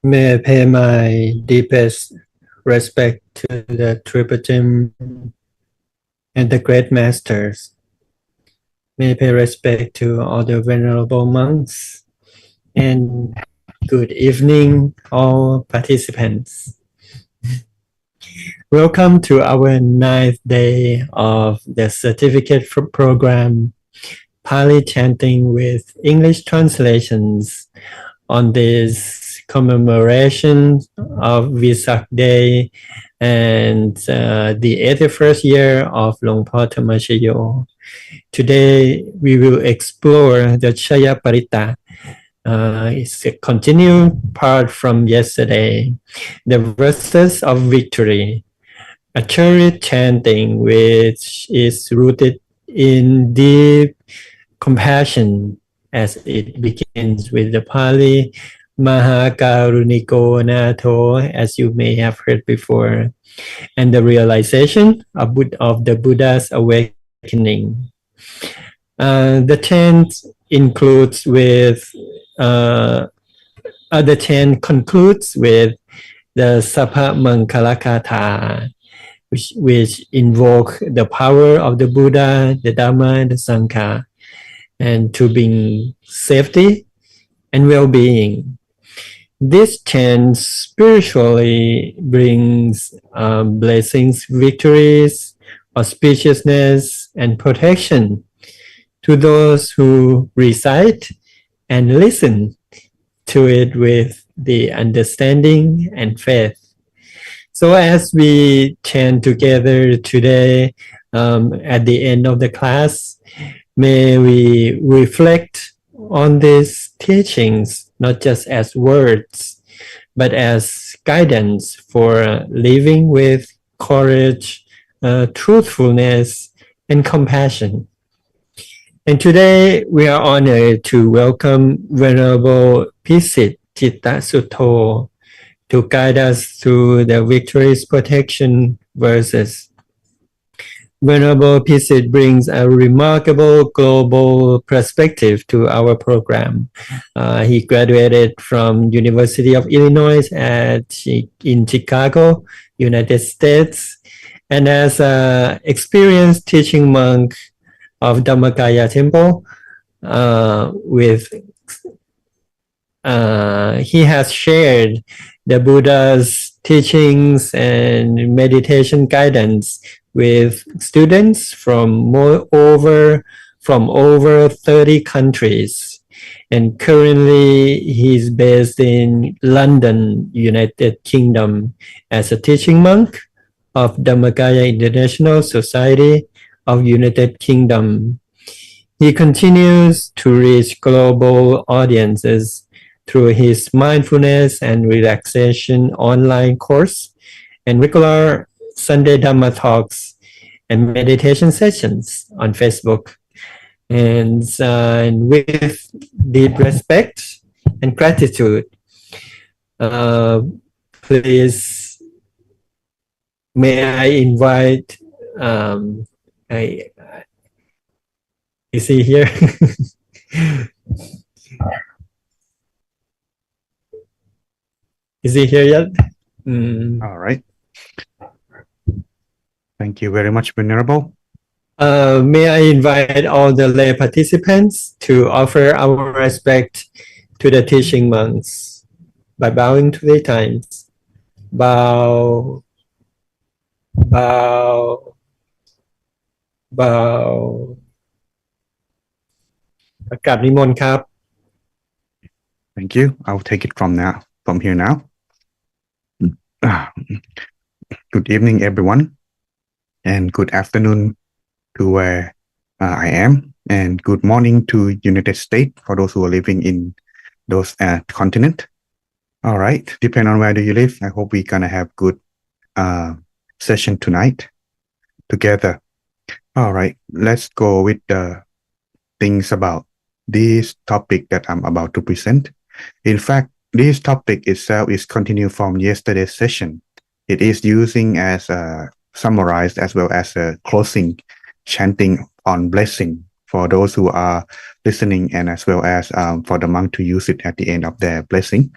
May I pay my deepest respect to the Tripatim and the great masters. May I pay respect to all the venerable monks. And good evening, all participants. Welcome to our 9th day of the certificate program, Pali Chanting with English translations on this commemoration of Vesak Day and the 81st year of Luang Por Thammashayo. Today we will explore the Chayaparitta. It's a continued part from yesterday, the verses of victory, a chariot chanting which is rooted in deep compassion as it begins with the Pali Mahakaruniko Nato, as you may have heard before, and the realization of the Buddha's awakening. The chant includes with the chant concludes with the Sabbamangalam, which invoke the power of the Buddha, the Dhamma, and the Sangha, and to bring safety and well-being. This chant spiritually brings blessings, victories, auspiciousness, and protection to those who recite and listen to it with the understanding and faith. So as we chant together today, at the end of the class, may we reflect on these teachings, not just as words, but as guidance for living with courage, truthfulness, and compassion. And today we are honored to welcome Venerable Pisit Chitta Sutto to guide us through the victory's protection verses. Venerable Pisit brings a remarkable global perspective to our program. He graduated from University of Illinois in Chicago, United States, and as an experienced teaching monk of Dhammakaya Temple, he has shared the Buddha's teachings and meditation guidance with students from over 30 countries. And currently he's based in London, United Kingdom, as a teaching monk of Dhammakaya International Society of United Kingdom. He continues to reach global audiences through his mindfulness and relaxation online course and regular Sunday Dhamma talks and meditation sessions on Facebook. And with deep respect and gratitude, please may I invite is he here? Is he here yet? All right. Thank you very much, Venerable. May I invite all the lay participants to offer our respect to the teaching monks by bowing 3 times. Bow, bow, bow. กราบนิมนต์ครับ Thank you. I'll take it from here now. Good evening, everyone, and good afternoon to where I am, and good morning to United States for those who are living in those continent. All right, depending on where do you live, I hope we're gonna have good session tonight together. All right, let's go with the things about this topic that I'm about to present. In fact, this topic itself is continued from yesterday's session. It is using as summarized as well as a closing chanting on blessing for those who are listening, and as well as for the monk to use it at the end of their blessing.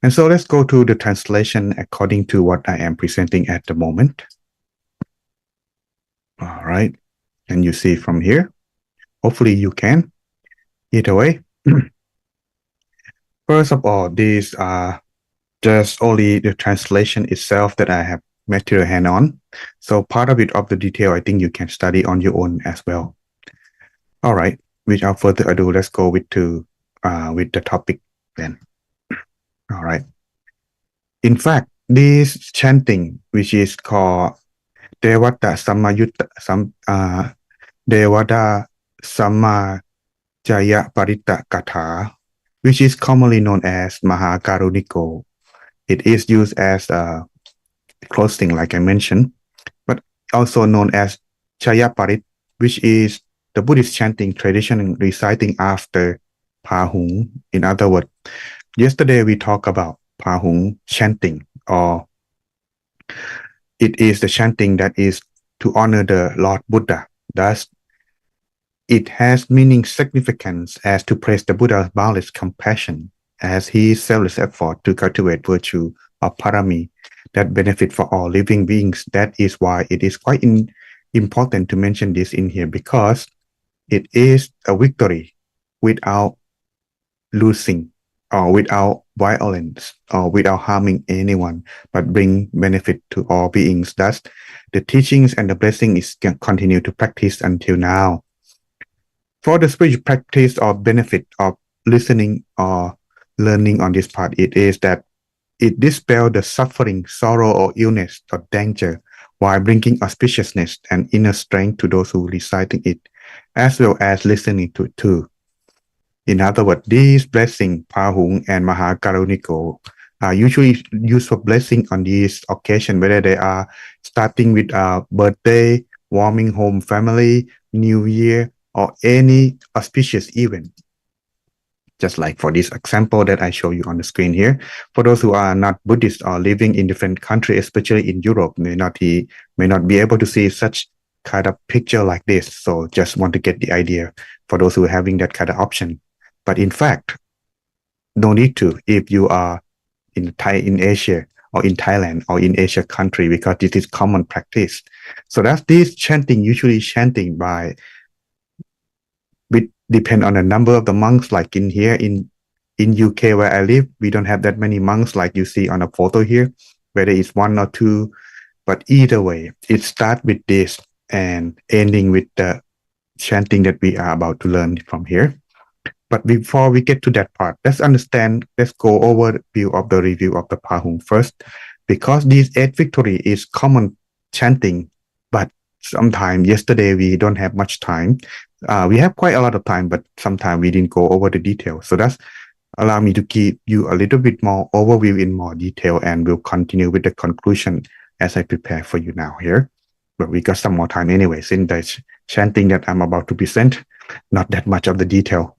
And so let's go to the translation according to what I am presenting at the moment. All right. And you see from here, hopefully you can. Either way, first of all, these are just only the translation itself that I have material hand on. So part of it, of the detail, I think you can study on your own as well. All right. Without further ado, let's go with the topic then. All right. In fact, this chanting, which is called Dvadasamamjayaparittagatha, which is commonly known as Mahakaruniko. It is used as closing, like I mentioned, but also known as Chayaparit, which is the Buddhist chanting tradition reciting after Pahung. In other words, yesterday we talked about Pahung chanting, or it is the chanting that is to honor the Lord Buddha. Thus, it has meaning significance as to praise the Buddha's boundless compassion as his selfless effort to cultivate virtue of parami that benefit for all living beings. That is why it is quite important to mention this in here, because it is a victory without losing or without violence or without harming anyone, but bring benefit to all beings. Thus, the teachings and the blessing is continue to practice until now. For the spiritual practice or benefit of listening or learning on this part, it is that it dispels the suffering, sorrow, or illness or danger, while bringing auspiciousness and inner strength to those who reciting it, as well as listening to it too. In other words, these blessings, Pahung and Mahakaruniko, are usually used for blessing on these occasions, whether they are starting with a birthday, warming home family, New Year, or any auspicious event. Just like for this example that I show you on the screen here, for those who are not Buddhist or living in different countries, especially in Europe, may not be able to see such kind of picture like this. So just want to get the idea for those who are having that kind of option. But in fact, no need to if you are in Asia or in Thailand or in Asia country, because this is common practice. So that's this chanting, usually chanting by, depend on the number of the monks. Like in here in UK where I live, we don't have that many monks like you see on a photo here, whether it's one or two. But either way, it starts with this and ending with the chanting that we are about to learn from here. But before we get to that part, let's go over the review of the Pahung first, because this 8 victory is common chanting, but sometimes yesterday we don't have much time. We have quite a lot of time, but sometimes we didn't go over the details. So that's allow me to give you a little bit more overview in more detail, and we'll continue with the conclusion as I prepare for you now here. But we got some more time anyways in the chanting that I'm about to present, not that much of the detail.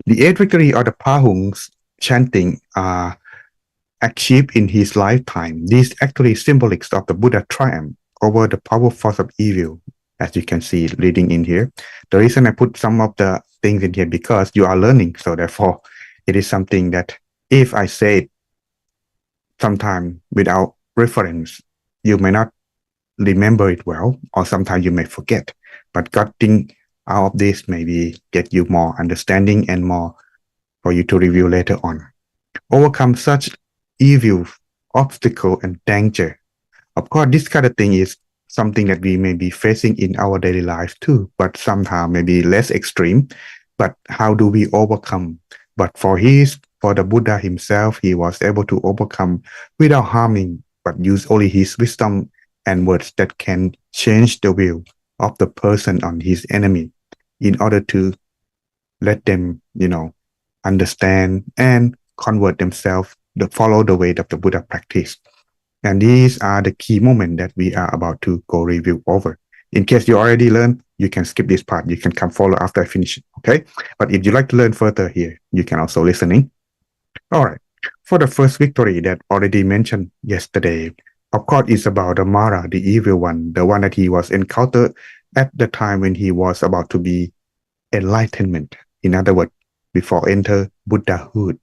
The 8 victory or the Pahung's chanting are achieved in his lifetime. These actually symbolic of the Buddha triumph over the powerful force of evil, as you can see reading in here. The reason I put some of the things in here, because you are learning, so therefore it is something that if I say it sometime without reference, you may not remember it well, or sometimes you may forget. But getting out of this maybe get you more understanding and more for you to review later on. Overcome such evil, obstacle, and danger. Of course, this kind of thing is something that we may be facing in our daily life too, but somehow maybe less extreme. But how do we overcome? But for the Buddha himself, he was able to overcome without harming, but use only his wisdom and words that can change the will of the person on his enemy, in order to let them, understand and convert themselves, follow the way of the Buddha practice. And these are the key moments that we are about to go review over. In case you already learned, you can skip this part. You can come follow after I finish it, okay? But if you like to learn further here, you can also listening. All right. For the first victory that already mentioned yesterday, of course, it's about the Mara, the evil one, the one that he was encountered at the time when he was about to be enlightenment. In other words, before enter Buddhahood.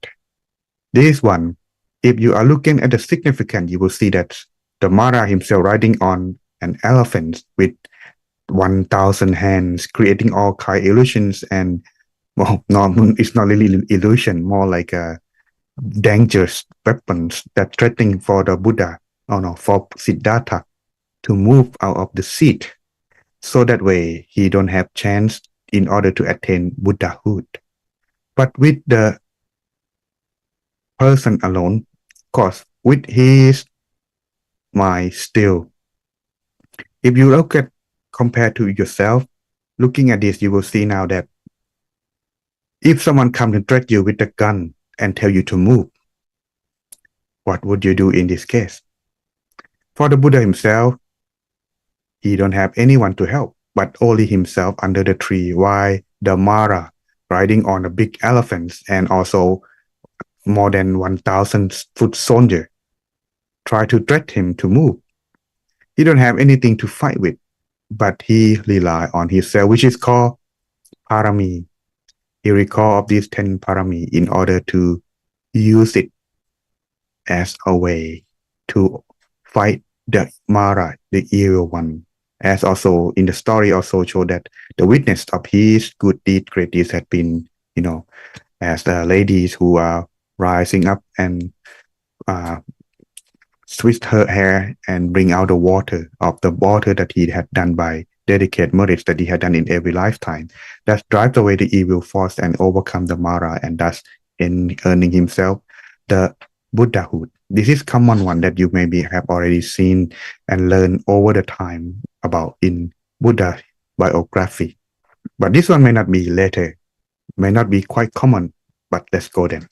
This one, if you are looking at the significance, you will see that the Mara himself riding on an elephant with 1,000 hands, creating all kind of illusions and, well, no, it's not really illusion, more like a dangerous weapons that threatening for the Buddha, for Siddhartha to move out of the seat. So that way he don't have chance in order to attain Buddhahood. But with the person alone, of course, with his mind still, if you look at compared to yourself, looking at this, you will see now that if someone comes and threat you with a gun and tell you to move, what would you do in this case? For the Buddha himself, he don't have anyone to help, but only himself under the tree, while the Mara riding on a big elephant and also more than 1,000-foot soldier try to threat him to move. He don't have anything to fight with, but he rely on himself, which is called parami. He recall of these 10 parami in order to use it as a way to fight the Mara, the evil one. As also in the story also show that the witness of his good deed, great deeds had been, as the ladies who are rising up and twist her hair and bring out the water that he had done by dedicated merits that he had done in every lifetime. That drives away the evil force and overcome the Mara, and thus in earning himself the Buddhahood. This is common one that you maybe have already seen and learned over the time about in Buddha biography. But this one may not be later, may not be quite common, but let's go then.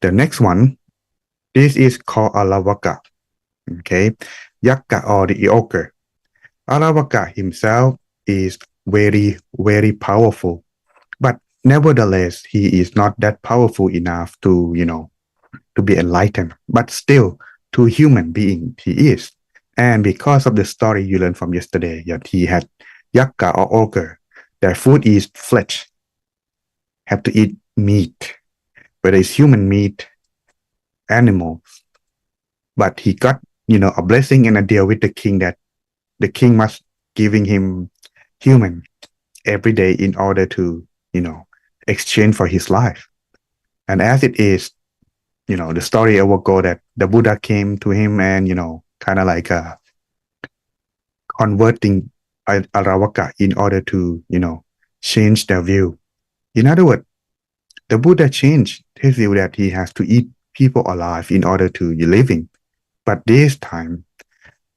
The next one, this is called Alavaka. Okay, Yakka or the ogre. Alavaka himself is very, very powerful, but nevertheless, he is not that powerful enough to, to be enlightened, but still, to human being, he is. And because of the story you learned from yesterday, that he had Yakka or ogre, their food is flesh, have to eat meat, whether it's human meat, animals. But he got, a blessing and a deal with the king that the king must giving him human every day in order to, exchange for his life. And as it is, the story will go that the Buddha came to him and, kind of like converting Aravaka in order to, change their view. In other words, the Buddha changed his view that he has to eat people alive in order to living. But this time,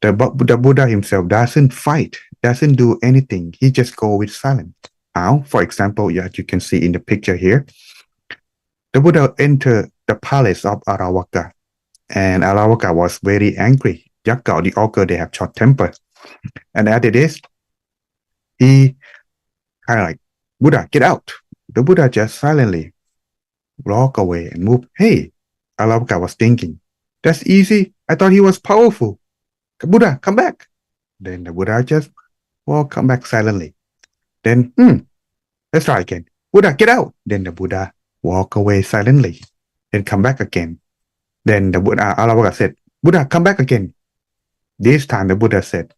the Buddha himself doesn't fight, doesn't do anything. He just go with silence. How? For example, as you can see in the picture here, the Buddha entered the palace of Aravaka, and Aravaka was very angry. Yakka, the ogre, they have short temper. And as it is, he kind of like, Buddha, get out. The Buddha just silently walk away and move. Hey, Aravaka was thinking, that's easy. I thought he was powerful. Buddha, come back. Then the Buddha just come back silently. Then, let's try again. Buddha, get out. Then the Buddha walk away silently. Then come back again. Then the Buddha, Aravaka said, Buddha, come back again. This time the Buddha said,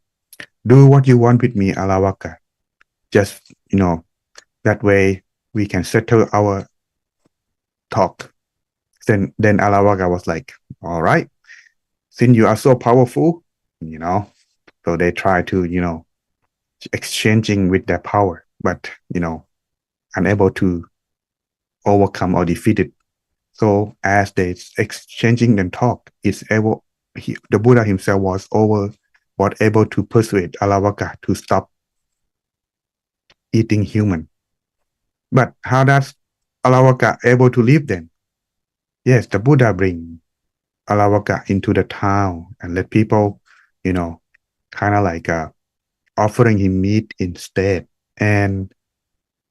do what you want with me, Aravaka. Just, that way we can settle our talk. Then Aravaka was like, all right, since you are so powerful, so they try to, exchanging with their power, but, unable to overcome or defeat it. So as they exchanging and talk, the Buddha himself was able to persuade Aravaka to stop eating human. But how does Aravaka able to live then? Yes, the Buddha bring Aravaka into the town and let people, kind of like offering him meat instead. And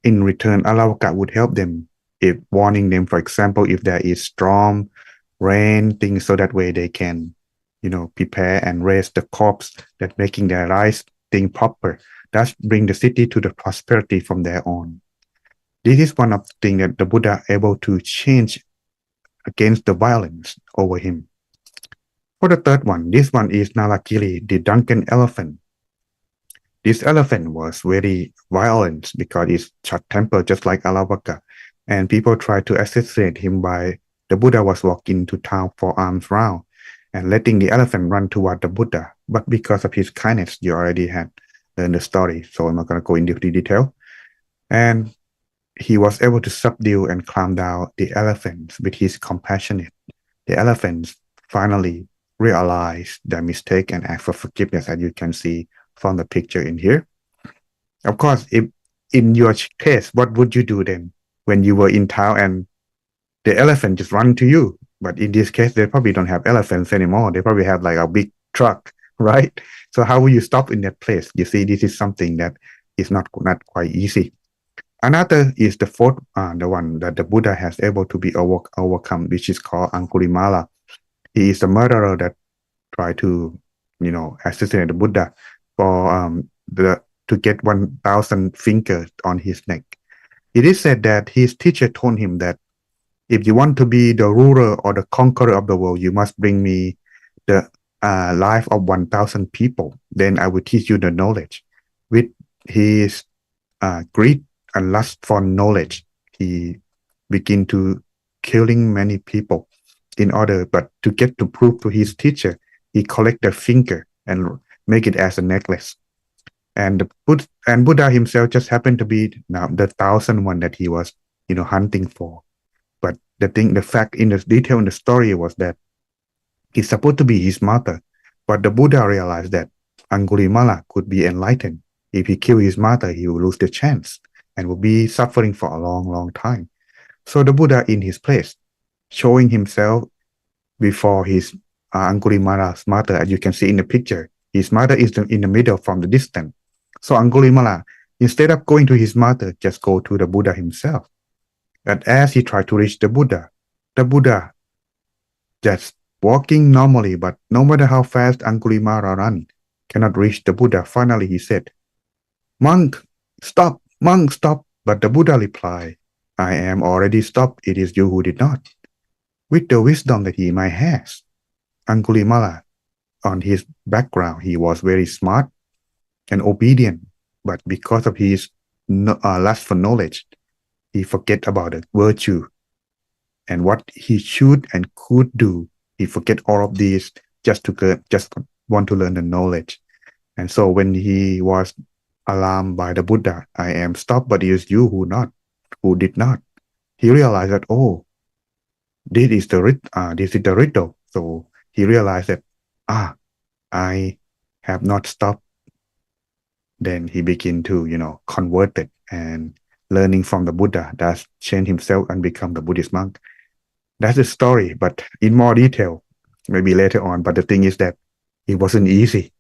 in return, Aravaka would help them, if warning them, for example, if there is storm, rain, things, so that way they can, prepare and raise the crops that making their life thing proper. That's bring the city to the prosperity from their own. This is one of the things that the Buddha able to change against the violence over him. For the third one, this one is Nalakili, the drunken elephant. This elephant was very violent because it's short-tempered just like Alavaka, and people tried to assassinate him by the Buddha was walking to town for alms round and letting the elephant run toward the Buddha. But because of his kindness, you already had learned the story, so I'm not going to go into the detail. And he was able to subdue and calm down the elephants with his compassionate. The elephants finally realized their mistake and asked for forgiveness, as you can see from the picture in here. Of course, if in your case, what would you do then when you were in town and the elephant just run to you? But in this case, they probably don't have elephants anymore. They probably have like a big truck, right? So how will you stop in that place? You see, this is something that is not quite easy. Another is the fourth, the one that the Buddha has able to be overcome, which is called Angulimala. He is the murderer that tried to, assassinate the Buddha for to get 1,000 fingers on his neck. It is said that his teacher told him that if you want to be the ruler or the conqueror of the world, you must bring me the life of 1,000 people. Then I will teach you the knowledge. With his greed and lust for knowledge, he began to killing many people but to get to prove to his teacher, he collect the finger and make it as a necklace. And Buddha himself just happened to be now the 1,000th one that he was, hunting for. But the fact in the detail in the story was that he's supposed to be his mother, but the Buddha realized that Angulimala could be enlightened. If he killed his mother, he will lose the chance and will be suffering for a long, long time. So the Buddha in his place, showing himself before his Angulimala's mother, as you can see in the picture, his mother is in the middle from the distance. So Angulimala, instead of going to his mother, just go to the Buddha himself. And as he tried to reach the Buddha just walking normally, but no matter how fast Angulimala ran, cannot reach the Buddha. Finally, he said, monk, stop. But the Buddha replied, I am already stopped. It is you who did not. With the wisdom that he might have, Angulimala, on his background, he was very smart and obedient, but because of his lust for knowledge, he forget about the virtue and what he should and could do. He forget all of these just want to learn the knowledge. And so when he was alarmed by the Buddha, I am stopped, but it is you who did not. He realized that, this is the riddle. So he realized that, I have not stopped. Then he began to, convert it and learning from the Buddha, thus change himself and become the Buddhist monk. That's the story, but in more detail, maybe later on. But the thing is that it wasn't easy.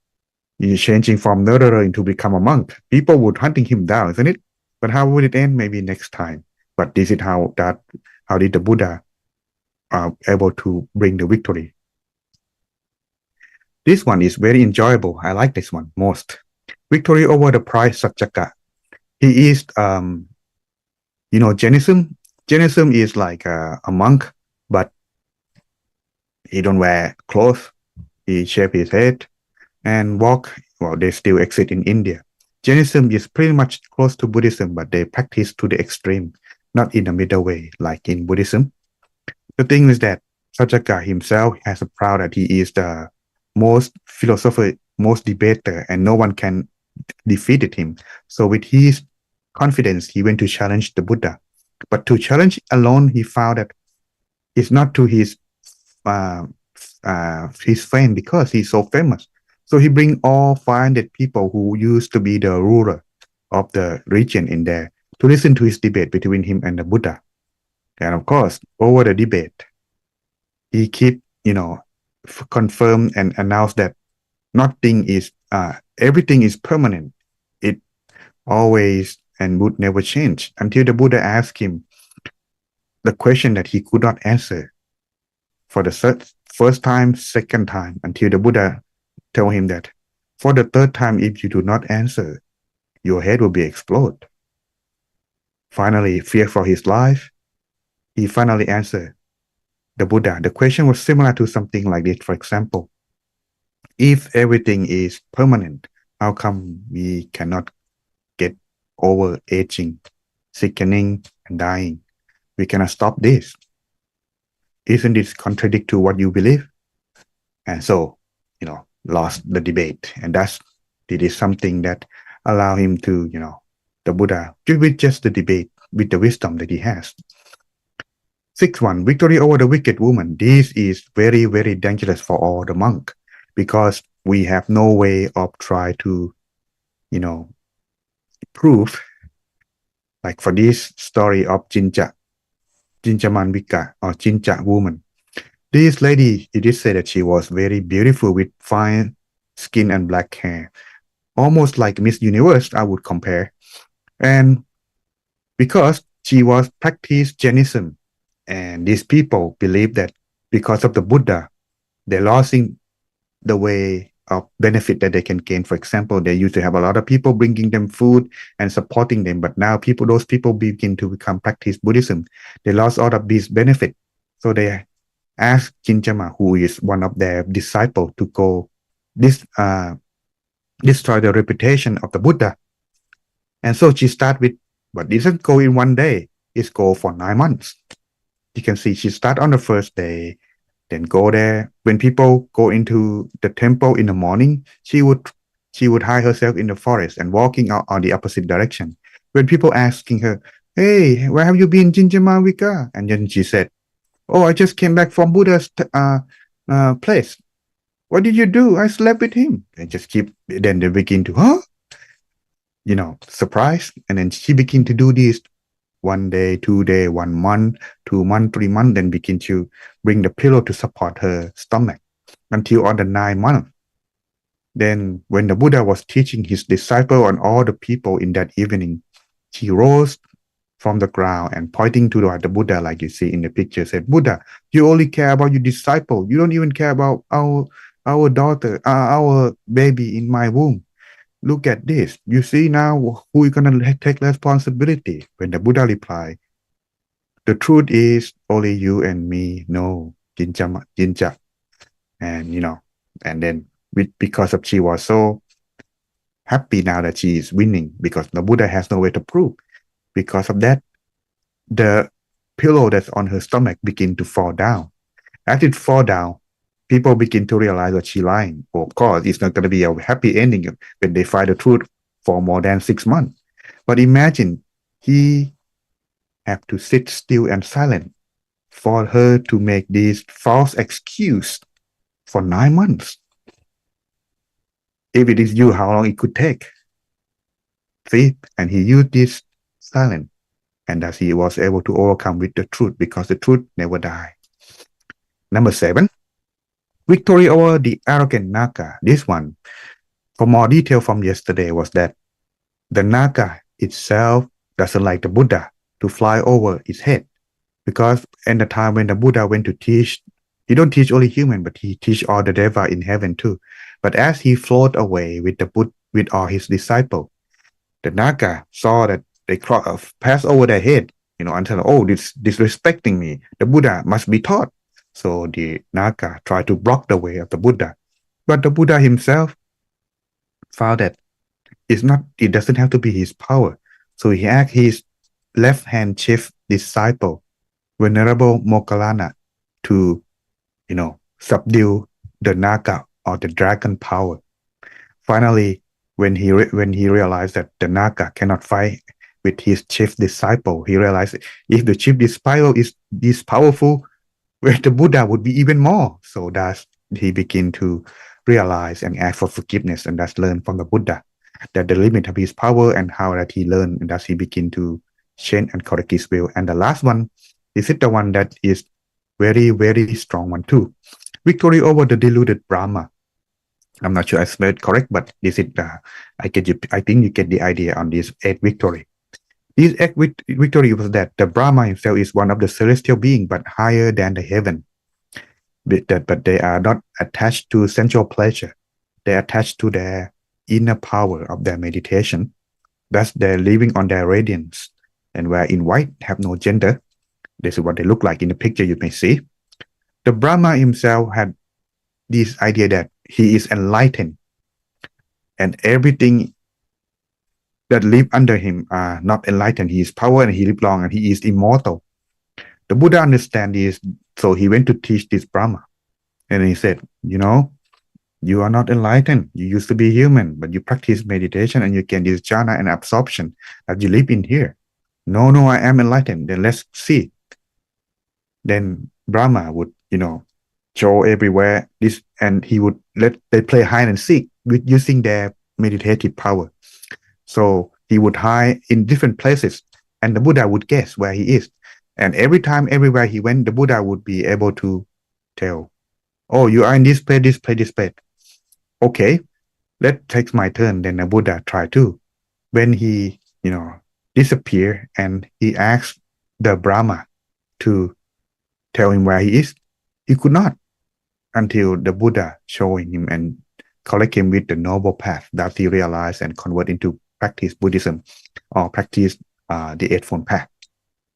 He's changing from murderer into become a monk. People would hunting him down, isn't it? But how would it end? Maybe next time. But this is how did the Buddha able to bring the victory. This one is very enjoyable. I like this one most. Victory over the priest Saccaka. He is, Jainism. Jainism is like a monk, but he don't wear clothes. He shave his head and walk. Well, they still exist in India. Jainism is pretty much close to Buddhism, but they practice to the extreme, not in the middle way like in Buddhism. The thing is that Saccaka himself has a proud that he is the most philosopher, most debater, and no one can defeat him. So with his confidence, he went to challenge the Buddha. But to challenge alone, he found that it's not to his fame because he's so famous. So he bring all 500 people who used to be the ruler of the region in there to listen to his debate between him and the Buddha. And of course, over the debate, he keep, confirm and announce that everything is permanent. It always and would never change until the Buddha asked him the question that he could not answer for the first time, second time, until the Buddha told him that for the third time, if you do not answer, your head will be exploded. Finally, fear for his life, he finally answered, the Buddha, the question was similar to something like this. For example, if everything is permanent, how come we cannot get over aging, sickening, and dying? We cannot stop this. Isn't this contradict to what you believe? And so, lost the debate. And it is something that allow him to, the Buddha, with just the debate, with the wisdom that he has. 6.1, victory over the wicked woman. This is very, very dangerous for all the monk because we have no way of try to, prove, like for this story of Jinja Manvika or Jinja woman. This lady, it is said that she was very beautiful with fine skin and black hair, almost like Miss Universe, I would compare. And because she was practiced Jainism, and these people believe that because of the Buddha, they're losing the way of benefit that they can gain. For example, they used to have a lot of people bringing them food and supporting them, but now those people begin to become practice Buddhism. They lost all of these benefits. So they asked Jinjama, who is one of their disciples, to go destroy the reputation of the Buddha. And so she started with, but it doesn't go in one day, it's go for 9 months. You can see she start on the first day, then go there. When people go into the temple in the morning, she would hide herself in the forest and walking out on the opposite direction. When people asking her, "Hey, where have you been, Jinjama Vika?" And then she said, "Oh, I just came back from Buddha's place." "What did you do?" "I slept with him." And then they begin to, surprise. And then she begin to do this 1 day, 2 day, 1 month, 2 months, 3 months, then begin to bring the pillow to support her stomach until on the 9th month. Then when the Buddha was teaching his disciple and all the people in that evening, she rose from the ground and pointing to the Buddha, like you see in the picture, said, "Buddha, you only care about your disciple. You don't even care about our daughter, our baby in my womb. Look at this. You see now who is going to take responsibility?" When the Buddha replied, "The truth is only you and me know, Jinja." And, and then because of she was so happy now that she is winning, because the Buddha has no way to prove. Because of that, the pillow that's on her stomach begin to fall down. As it fall down, people begin to realize that she's lying. Well, of course, it's not going to be a happy ending when they find the truth for more than 6 months. But imagine he have to sit still and silent for her to make this false excuse for 9 months. If it is you, how long it could take? See, and he used this silence, and thus he was able to overcome with the truth, because the truth never dies. Number 7. Victory over the arrogant Naga. This one, for more detail from yesterday, was that the Naga itself doesn't like the Buddha to fly over its head, because in the time when the Buddha went to teach, he don't teach only human, but he teach all the Deva in heaven too. But as he floated away with the Buddha, with all his disciples, the Naga saw that they pass over their head, and said, "Oh, this disrespecting me. The Buddha must be taught." So the Naga tried to block the way of the Buddha. But the Buddha himself found that it doesn't have to be his power. So he asked his left-hand chief disciple, Venerable Moggallana, to, subdue the Naga or the dragon power. Finally, when he realized that the Naga cannot fight with his chief disciple, he realized if the chief disciple is this powerful, where the Buddha would be even more. So thus he began to realize and ask for forgiveness, and thus learn from the Buddha that the limit of his power and how that he learned, and thus he began to change and correct his will. And the last one is the one that is very, very strong one too. Victory over the deluded Brahma. I'm not sure I spelled correct, but this is I think you get the idea on this 8th victory. This 8th victory was that the Brahma himself is one of the celestial beings, but higher than the heaven. But they are not attached to sensual pleasure. They are attached to their inner power of their meditation. Thus, they're living on their radiance. And where in white have no gender. This is what they look like in the picture you may see. The Brahma himself had this idea that he is enlightened and everything that live under him are not enlightened. He is power and he live long and he is immortal. The Buddha understand this, so he went to teach this Brahma. And he said, you are not enlightened. You used to be human, but you practice meditation and you can this jhana and absorption that you live in here. No, I am enlightened. Then let's see. Then Brahma would, show everywhere this, and he would let they play hide and seek with using their meditative power. So he would hide in different places, and the Buddha would guess where he is. And every time, everywhere he went, the Buddha would be able to tell, oh, you are in this place, this place, this place. Okay, let's take my turn. Then the Buddha tried to. When he, disappeared and he asked the Brahma to tell him where he is, he could not until the Buddha showing him and collect him with the noble path that he realized and convert into practice Buddhism or practice the Eightfold Path.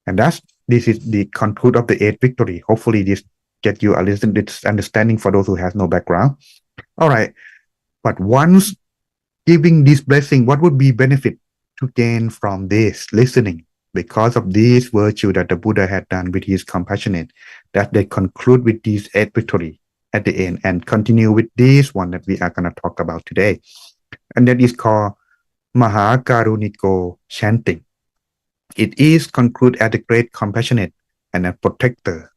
And this is the conclude of the Eighth Victory. Hopefully this get you a little bit understanding for those who have no background. All right. But once giving this blessing, what would be benefit to gain from this listening? Because of this virtue that the Buddha had done with his compassionate, that they conclude with this Eighth Victory at the end and continue with this one that we are going to talk about today. And that is called Mahakaruniko Chanting. It is concluded as the great compassionate and a protector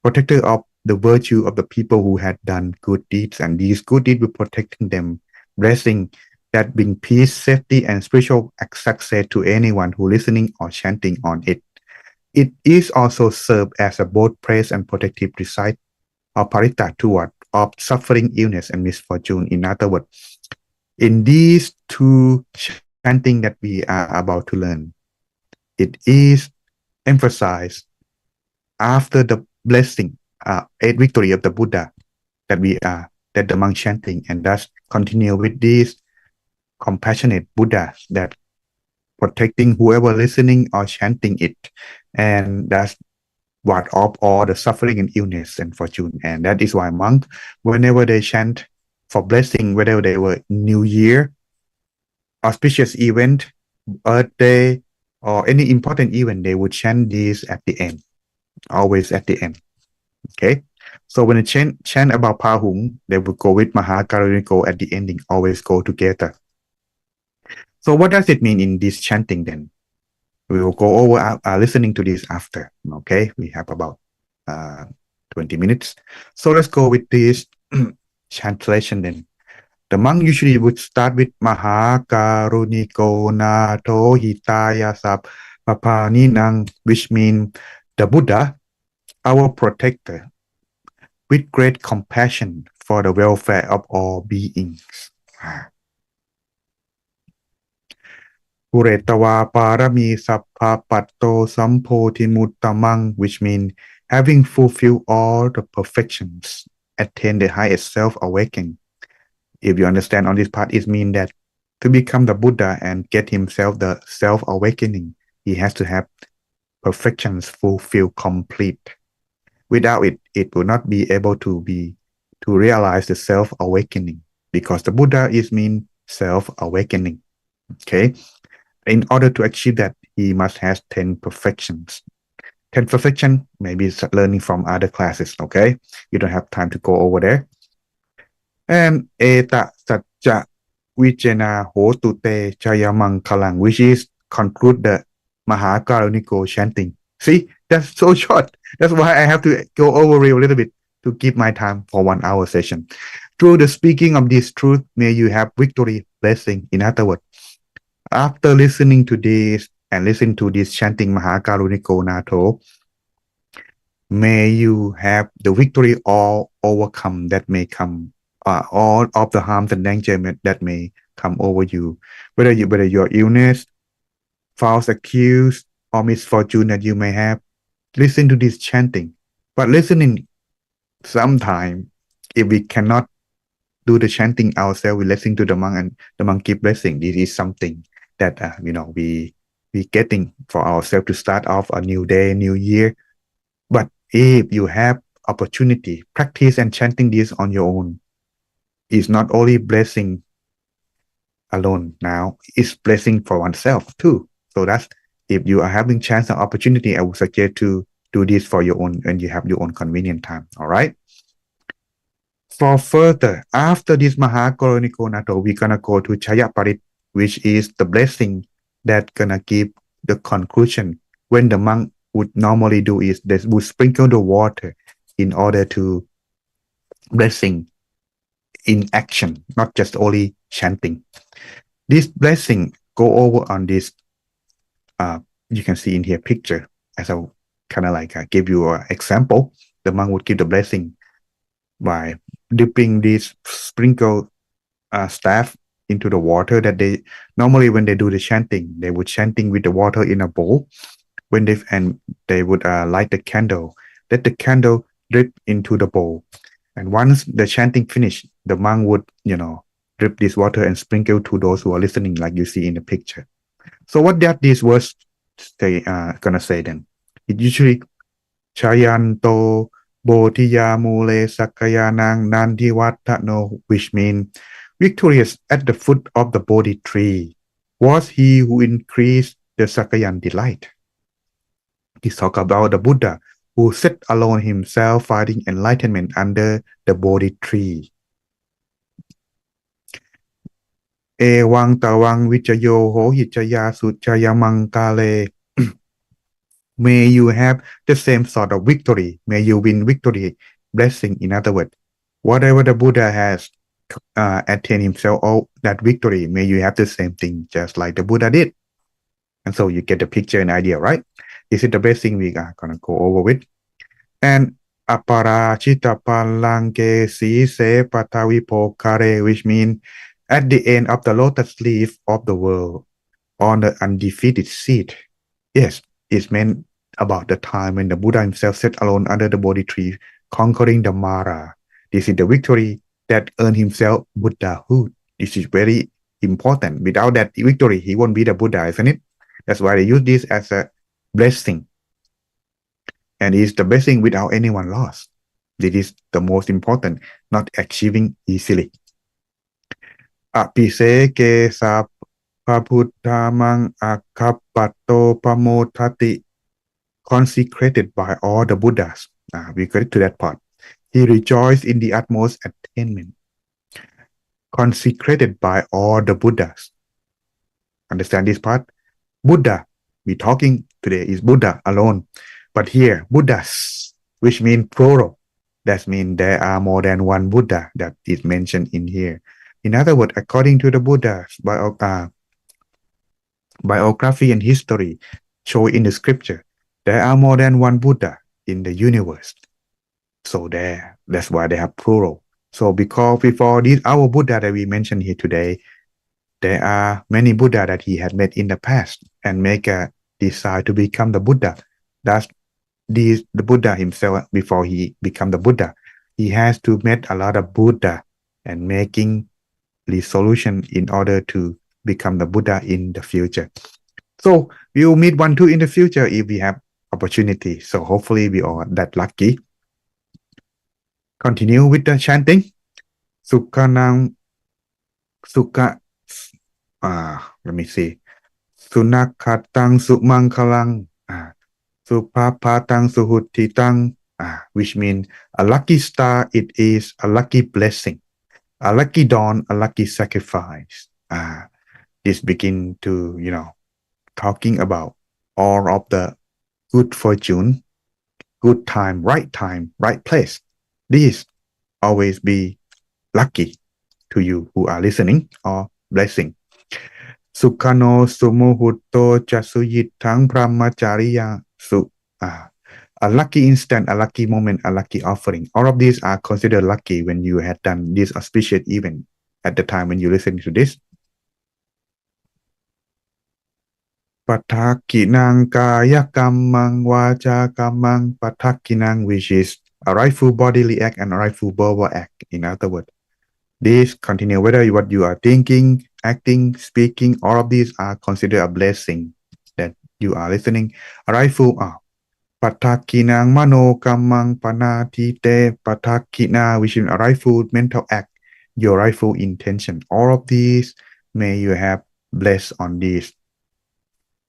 of the virtue of the people who had done good deeds, and these good deeds were protecting them, blessing that bring peace, safety, and spiritual success to anyone who listening or chanting on it. It is also served as a both praise and protective recite or parita toward of suffering, illness, and misfortune. In other words, in these two chanting that we are about to learn, it is emphasized after the blessing, eighth victory of the Buddha that the monk chanting, and thus continue with this compassionate Buddha that protecting whoever listening or chanting it, and that's ward off all the suffering and illness and fortune. And that is why monks, whenever they chant for blessing, whether they were New Year, auspicious event, birthday, or any important event, they would chant this at the end, always at the end. Okay, so when they chant about Pahung, they would go with Mahakaruniko at the ending, always go together. So what does it mean in this chanting then? We will go over listening to this after. Okay, we have about 20 minutes. So let's go with this translation then. The monk usually would start with Mahakaruniko Nato Hitaya Sap Papaninang, which means the Buddha, our protector, with great compassion for the welfare of all beings. Puretawa Parami Sappa Patto Sampotimuttamang, which means having fulfilled all the perfections, attain the highest self-awakening. If you understand on this part, it means that to become the Buddha and get himself the self-awakening, he has to have perfections fulfilled complete. Without it, it will not be able to realize the self-awakening, because the Buddha is mean self-awakening. Okay. In order to achieve that, he must have 10 perfections. 10 perfection, maybe learning from other classes, okay? You don't have time to go over there. And Eta Satcha Vijana Hotu Te Chayamangalam, which is conclude the Mahakaruniko chanting. See, that's so short. That's why I have to go over it a little bit to keep my time for 1 hour session. Through the speaking of this truth, may you have victory, blessing. In other words, after listening to this and listening to this chanting Mahakaruniko Nato, may you have the victory all overcome that may come, all of the harms and danger that may come over you, whether your illness, false accused, or misfortune that you may have. Listen to this chanting. But listening sometime, if we cannot do the chanting ourselves, we listen to the monk and the monk keep blessing. This is something that we getting for ourselves to start off a new day, new year. But if you have opportunity. Practice and chanting this on your own is not only blessing alone now, it's blessing for oneself too. So that's, if you are having chance and opportunity, I would suggest to do this for your own when you have your own convenient time. All right. For further, after this Mahakoroniko Nato, we're gonna go to Chayaparit, which is the blessing that gonna give the conclusion. When the monk would normally do is they would sprinkle the water in order to blessing in action, not just only chanting. This blessing go over on this. You can see in here picture as a kind of like give you an example. The monk would give the blessing by dipping this sprinkle staff into the water that they normally when they do the chanting, they would chanting with the water in a bowl. When they would light the candle, let the candle drip into the bowl, and once the chanting finished, the monk would drip this water and sprinkle to those who are listening, like you see in the picture. So what that these words gonna say then? It usually Chayanto Bodhiya Mule Sakayanang Nandivatano, which means victorious at the foot of the Bodhi tree was he who increased the Sakayan delight. He talk about the Buddha who sat alone himself finding enlightenment under the Bodhi tree. Ewang tawang vichayo ho hichaya suchaya mangkale. May you have the same sort of victory. May you win victory, blessing. In other words, whatever the Buddha has attained himself, all that victory, may you have the same thing, just like the Buddha did. And so you get the picture and idea, right? This is the blessing we are going to go over with. And aparachita palange si se patavipo kare, which means at the end of the lotus leaf of the world, on the undefeated seat. Yes, it's meant about the time when the Buddha himself sat alone under the Bodhi tree, conquering the Mara. This is the victory that earned himself Buddhahood. This is very important. Without that victory, he won't be the Buddha, isn't it? That's why they use this as a blessing. And it's the blessing without anyone lost. This is the most important, not achieving easily. Apise ke sa paputamang akapato pamotati, consecrated by all the Buddhas. We get to that part. He rejoiced in the utmost attainment. Consecrated by all the Buddhas. Understand this part? Buddha, we're talking today is Buddha alone. But here, Buddhas, which means plural. That means there are more than one Buddha that is mentioned in here. In other words, according to the Buddha's biography and history show in the scripture, there are more than one Buddha in the universe. So that's why they have plural. So because before this, our Buddha that we mentioned here today, there are many Buddha that he had met in the past and make a desire to become the Buddha. That's the Buddha himself, before he become the Buddha, he has to meet a lot of Buddha and making resolution in order to become the Buddha in the future. So we will meet one too in the future if we have opportunity. So hopefully we are that lucky. Continue with the chanting. Sukhanang Sukha. Let me see. Sunakhatang Sumangkalang. Supapatang Suhutitang. Which means a lucky star. It is a lucky blessing. A lucky dawn, a lucky sacrifice. This begin to, talking about all of the good fortune, good time, right place. This always be lucky to you who are listening, or blessing. Sukhano sumuhuto jasuyitang brahmacharya su. A lucky instant, a lucky moment, a lucky offering. All of these are considered lucky when you had done this auspicious event at the time when you listen to this. Pathakinang kaya kamang vacha kamang pathakinang, which is a rightful bodily act and a rightful verbal act. In other words, this continue whether what you are thinking, acting, speaking, all of these are considered a blessing that you are listening. A rightful Patakkinang mano kamang panatite patakkina, which is a rightful mental act, your rightful intention. All of these, may you have blessed on this.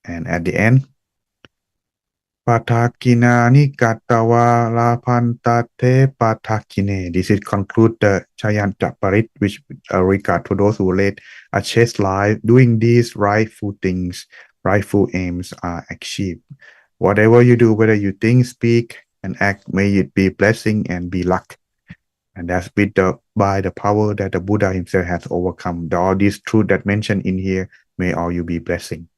And at the end, Patakkina ni katawa lapantate patakkine. This is conclude the Chanting Parit, which regard to those who lead a chaste life, doing these rightful things, rightful aims are achieved. Whatever you do, whether you think, speak, and act, may it be blessing and be luck. And that's by the power that the Buddha himself has overcome. All these truths that mentioned in here, may all you be blessing.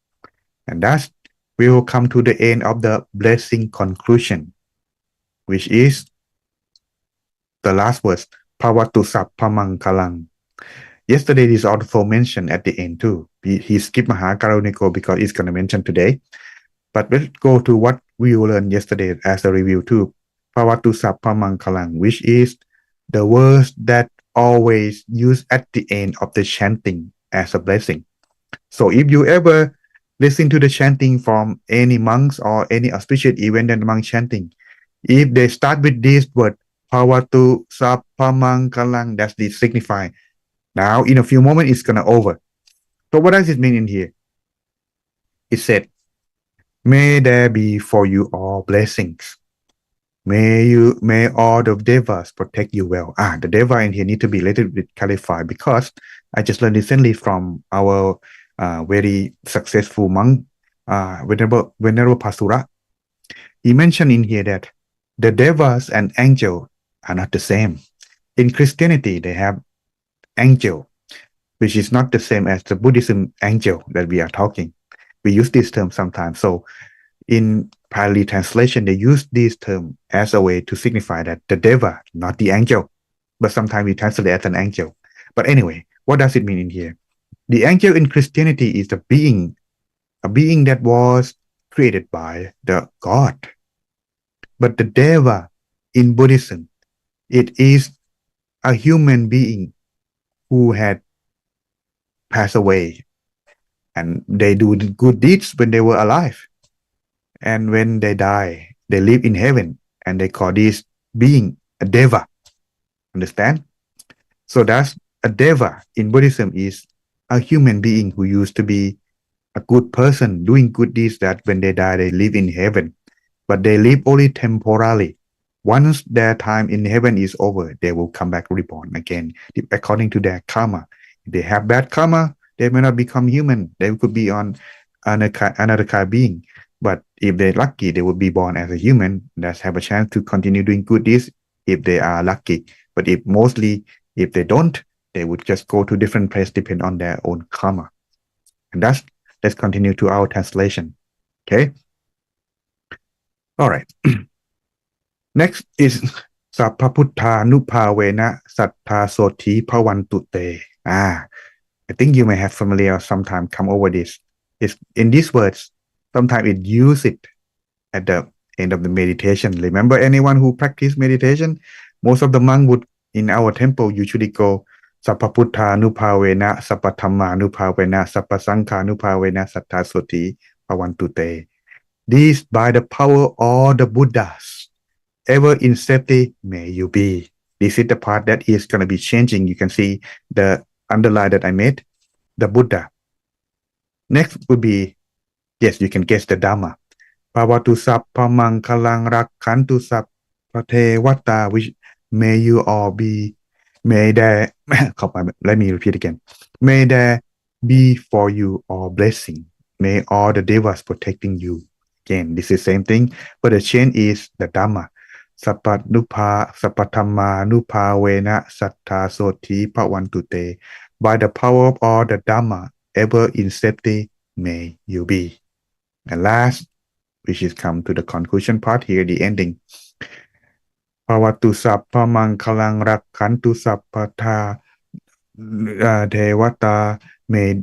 And that's we will come to the end of the blessing conclusion, which is the last verse, Bhavatu Sabbamangalam. Yesterday is also mentioned at the end too. He skipped Mahakaruniko because it's going to mention today. But let's go to what we learned yesterday as a review too. Bhavatu Sabbamangalam, which is the words that always used at the end of the chanting as a blessing. So if you ever listen to the chanting from any monks or any auspicious event that monk chanting, if they start with this word, Bhavatu Sabbamangalam, that's the signify. Now, in a few moments, it's gonna over. So what does it mean in here? It said, may there be for you all blessings. May all the devas protect you well. The deva in here need to be a little bit clarified because I just learned recently from our very successful monk, Venerable Pasura. He mentioned in here that the devas and angel are not the same. In Christianity, they have angel, which is not the same as the Buddhism angel that we are talking. We use this term sometimes. So in Pali translation, they use this term as a way to signify that the deva, not the angel, but sometimes we translate it as an angel. But anyway, what does it mean in here? The angel in Christianity is a being that was created by the God. But the deva in Buddhism, it is a human being who had passed away, and they do good deeds when they were alive. And when they die, they live in heaven, and they call this being a deva. Understand? So that's a deva in Buddhism is a human being who used to be a good person doing good deeds that when they die, they live in heaven. But they live only temporarily. Once their time in heaven is over, they will come back reborn again, according to their karma. If they have bad karma, they may not become human. They could be on another kind of being. But if they're lucky, they will be born as a human. That's have a chance to continue doing good deeds if they are lucky. But if they don't, they would just go to different place depending on their own karma. And let's continue to our translation. Okay. All right. Next is Sappaputtanupavena Sattha Soti Bhavantu Te. I think you may have familiar sometime come over this. It's in these words, sometimes it use it at the end of the meditation. Remember anyone who practice meditation? Most of the monks would in our temple usually go Sappaputtanupavena Sappathammanupavena Sappasankhanupavena Sattha Soti Bhavantu Te. These by the power of the Buddhas. Ever in safety may you be. This is the part that is going to be changing. You can see the underline that I made, the Buddha. Next would be, yes, you can guess the Dhamma. Bhavatu Sabbamangalam Rakhantu Sappatevata, which may you all be, may there, let me repeat again. May there be for you all blessing. May all the devas protecting you. Again, this is the same thing, but the change is the Dhamma. Sappathammanupavena Sattha Soti Bhavantu Te. By the power of all the Dhamma, ever in safety may you be. And last, which is come to the conclusion part here, the ending. Bhavatu Sabbamangalam Rakhantu Sappatha Devata. May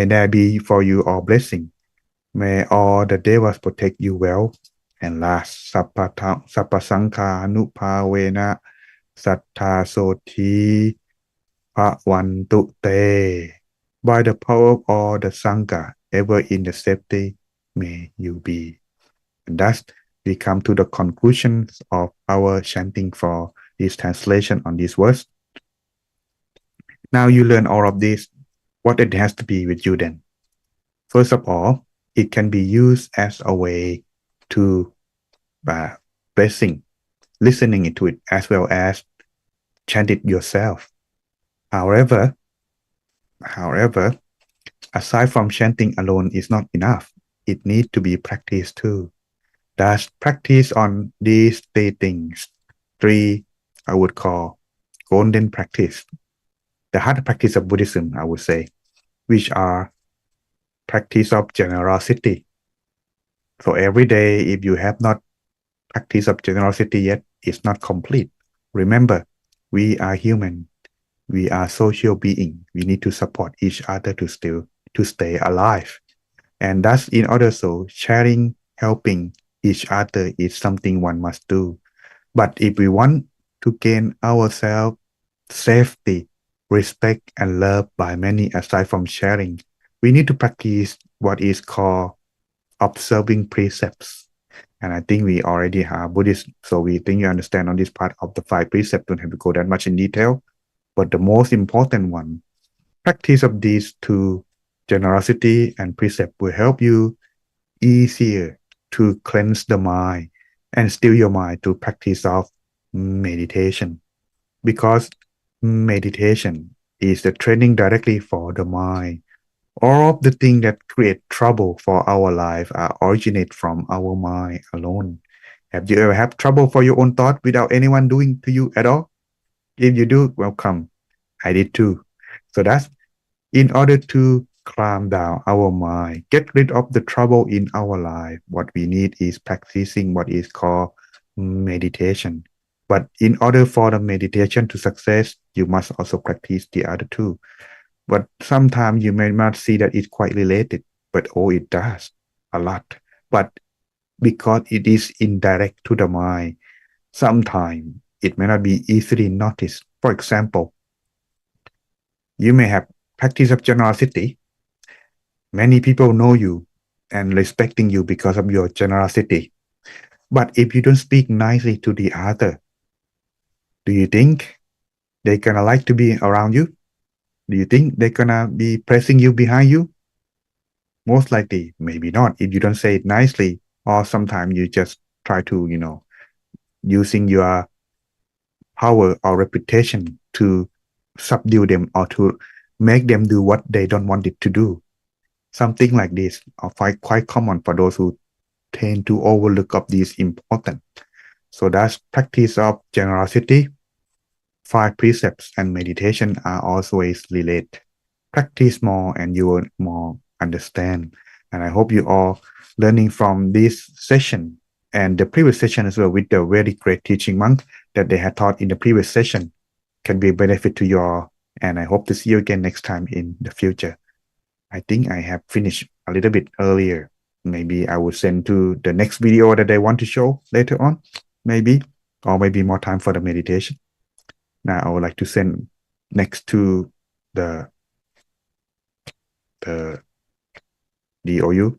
there be for you all blessing. May all the devas protect you well. And last, Sappasankhanupavena Sattha Soti Bhavantu Te. By the power of all the Sangha, ever in the safety may you be. And thus, we come to the conclusions of our chanting for this translation on this verse. Now you learn all of this, what it has to be with you then. First of all, it can be used as a way to blessing, listening to it, as well as chant it yourself. However, aside from chanting alone is not enough. It needs to be practiced too. Thus, practice on these three things, three I would call golden practice, the hard practice of Buddhism, I would say, which are practice of generosity. So every day, if you have not practice of generosity yet, it's not complete. Remember, we are human. We are social beings. We need to support each other to stay alive. And thus, in order so, sharing, helping each other is something one must do. But if we want to gain ourselves safety, respect, and love by many aside from sharing, we need to practice what is called observing precepts. And I think we already are Buddhist, so we think you understand on this part of the 5 precepts. Don't have to go that much in detail. But the most important one, practice of these two, generosity and precept, will help you easier to cleanse the mind and still your mind to practice of meditation. Because meditation is the training directly for the mind. All of the things that create trouble for our life are originate from our mind alone. Have you ever had trouble for your own thought without anyone doing to you at all? If you do, welcome. I did too. So that's in order to calm down our mind, get rid of the trouble in our life. What we need is practicing what is called meditation. But in order for the meditation to success, you must also practice the other two. But sometimes you may not see that it's quite related, but it does a lot. But because it is indirect to the mind, sometimes it may not be easily noticed. For example, you may have practice of generosity. Many people know you and respecting you because of your generosity. But if you don't speak nicely to the other, do you think they're gonna like to be around you? Do you think they're gonna be pressing you behind you? Most likely, maybe not, if you don't say it nicely, or sometimes you just try to, using your power or reputation to subdue them or to make them do what they don't want it to do. Something like this are quite common for those who tend to overlook of these important. So that's practice of generosity. 5 precepts and meditation are always related. Practice more and you will more understand. And I hope you all learning from this session and the previous session as well with the very great teaching monk that they had taught in the previous session can be a benefit to you all. And I hope to see you again next time in the future. I think I have finished a little bit earlier. Maybe I will send to the next video that I want to show later on, maybe, or maybe more time for the meditation. Now I would like to send next to the DOU.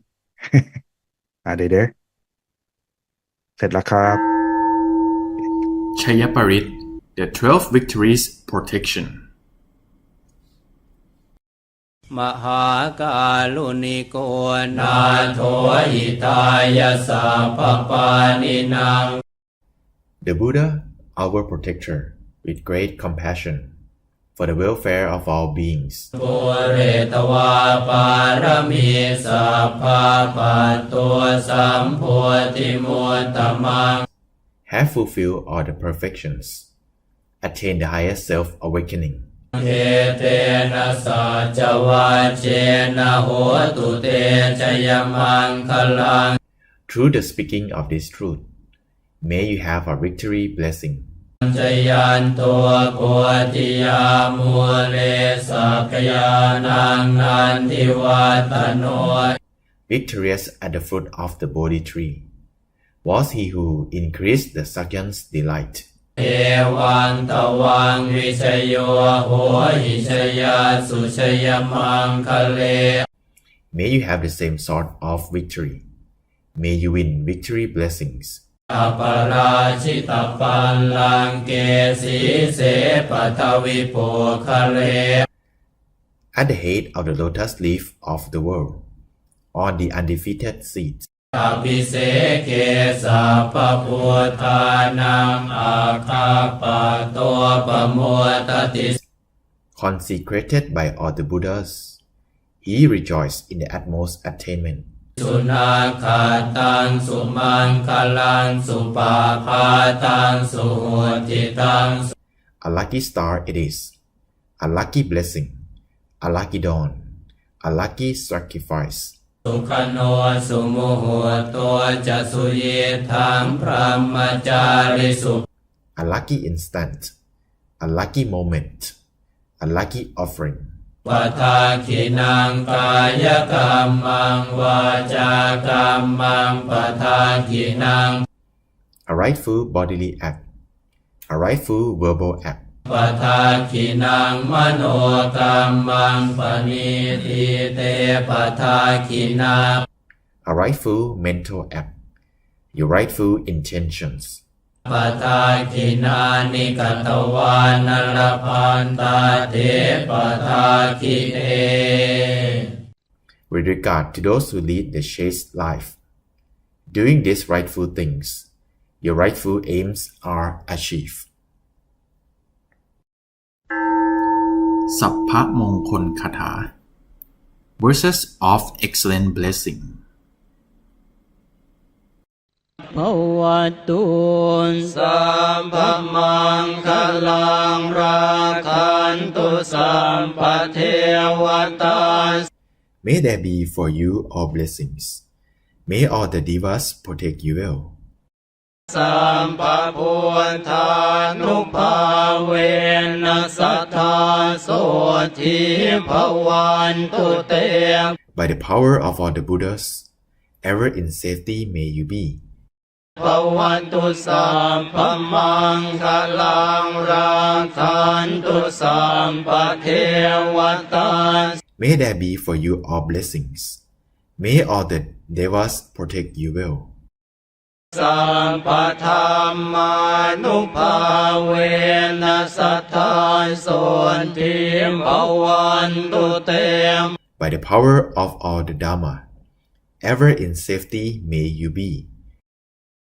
Are they there? เสร็จแล้วครับ Chayaparit, the 12 Victories Protection. มหากาลุณิโกนาโถหิตายะสัพพปานินัง The Buddha, our protector, with great compassion, for the welfare of all beings. ปุเรตวาปารมีสัพพปัตตุสัมโพธิมุตตมัง Have fulfilled all the perfections. Attain the highest self-awakening. เทเตนะสัจวาเจนะโหตุเตชยมังคลัง Through the speaking of this truth, may you have a victory blessing. ชยันตัวโกติยามูเลสักยานังนันทิวัตโน Victorious at the foot of the Bodhi tree, was he who increased the Sakyan's delight. เอวังตวังวิชโยโหหิชยาสุชยมังคะเล May you have the same sort of victory. May you win victory blessings. อปราชิตปัลลังเกสีเสปัทวิโภคะเล At the head of the lotus leaf of the world, on the undefeated seat, อภิเสเกสัพพพุทธานังอาคาปะโตปะโมทติ consecrated by all the Buddhas, he rejoiced in the utmost attainment. สุนาคาตังสุมังคลังสุปาพาตังสุโหติตัง A lucky star it is, a lucky blessing, a lucky dawn, a lucky sacrifice. สุขโนสุโมโหตัวจะสุเยธังพระมจาริสุ A lucky instant, a lucky moment, a lucky offering. ปทาขินังกายกรรมังวาจากรรมังปทาขินัง A rightful bodily act, a rightful verbal act, ปทาขินังมโนกรรมังปณิทิเตปทาขินัง a rightful mental act, your rightful intentions. ปทาขินานิกตวานรพันตาเทปทาขิเน With regard to those who lead the chaste life, doing these rightful things, your rightful aims are achieved. สัพพมงคลคาถา Verses of excellent blessing. ภวตุสัมภมังคลังราคันตุสัมปเทวตา May there be for you all blessings. May all the devas protect you well. สัมปพุทธานุภาเวนัสสทธาโสทิภวันตุเต By the power of all the Buddhas, ever in safety may you be. ภวันตุสัมภมังคลังราคันตุสัมปเทวตา May there be for you all blessings. May all the devas protect you well. สัมปธรรมานุภาเวนัสสทธาโสทิภวันตุเต By the power of all the Dhamma, ever in safety may you be.